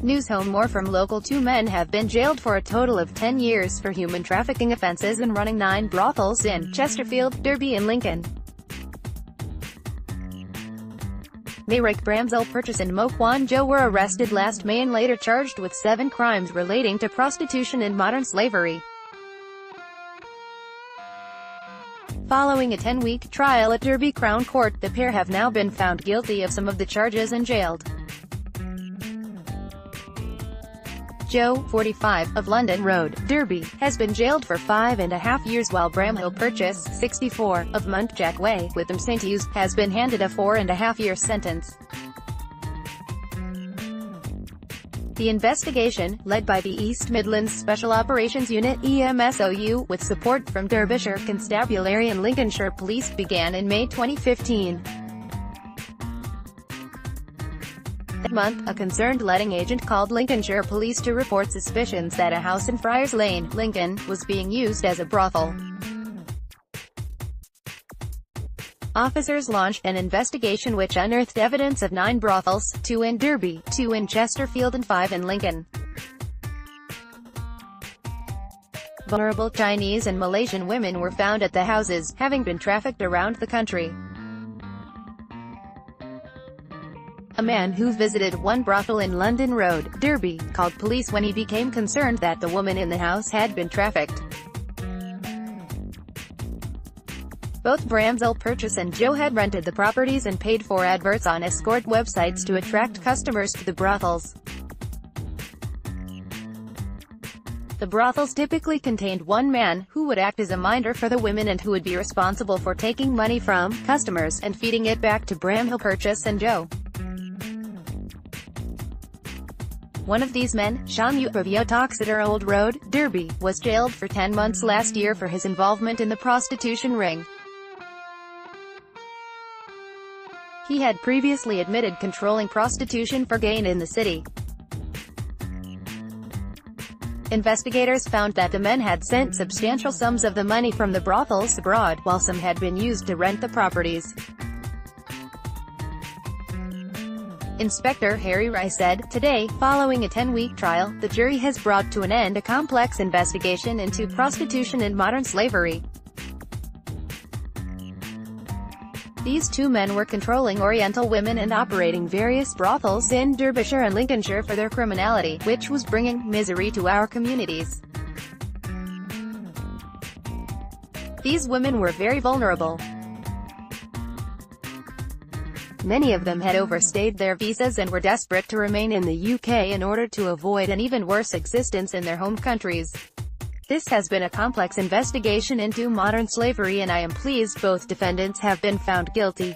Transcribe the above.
News home more from local. 2 men have been jailed for a total of 10 years for human trafficking offences and running 9 brothels in Chesterfield, Derby and Lincoln. Meyrick, Bramhill-Purchase and Quan, Zhou were arrested last May and later charged with 7 crimes relating to prostitution and modern slavery. Following a 10-week trial at Derby Crown Court, the pair have now been found guilty of some of the charges and jailed. Zhou, 45, of London Road, Derby, has been jailed for 5.5 years, while Bramhill-Purchase, 64, of Montjack Way, Witham St Hughes, has been handed a 4.5-year sentence. The investigation, led by the East Midlands Special Operations Unit (EMSOU), with support from Derbyshire Constabulary and Lincolnshire Police, began in May 2015. That month, a concerned letting agent called Lincolnshire Police to report suspicions that a house in Friars Lane, Lincoln, was being used as a brothel. Officers launched an investigation which unearthed evidence of 9 brothels, 2 in Derby, 2 in Chesterfield and 5 in Lincoln. Vulnerable Chinese and Malaysian women were found at the houses, having been trafficked around the country. A man who visited one brothel in London Road, Derby, called police when he became concerned that the woman in the house had been trafficked. Both Bramhill-Purchase and Zhou had rented the properties and paid for adverts on escort websites to attract customers to the brothels. The brothels typically contained one man, who would act as a minder for the women and who would be responsible for taking money from customers and feeding it back to Bramhill-Purchase and Zhou. One of these men, Zhou of Yotoxeter Old Road, Derby, was jailed for 10 months last year for his involvement in the prostitution ring. He had previously admitted controlling prostitution for gain in the city. Investigators found that the men had sent substantial sums of the money from the brothels abroad, while some had been used to rent the properties. Inspector Harry Rice said, "Today, following a 10-week trial, the jury has brought to an end a complex investigation into prostitution and modern slavery. These 2 men were controlling Oriental women and operating various brothels in Derbyshire and Lincolnshire for their criminality, which was bringing misery to our communities. These women were very vulnerable. Many of them had overstayed their visas and were desperate to remain in the UK in order to avoid an even worse existence in their home countries. This has been a complex investigation into modern slavery and I am pleased both defendants have been found guilty."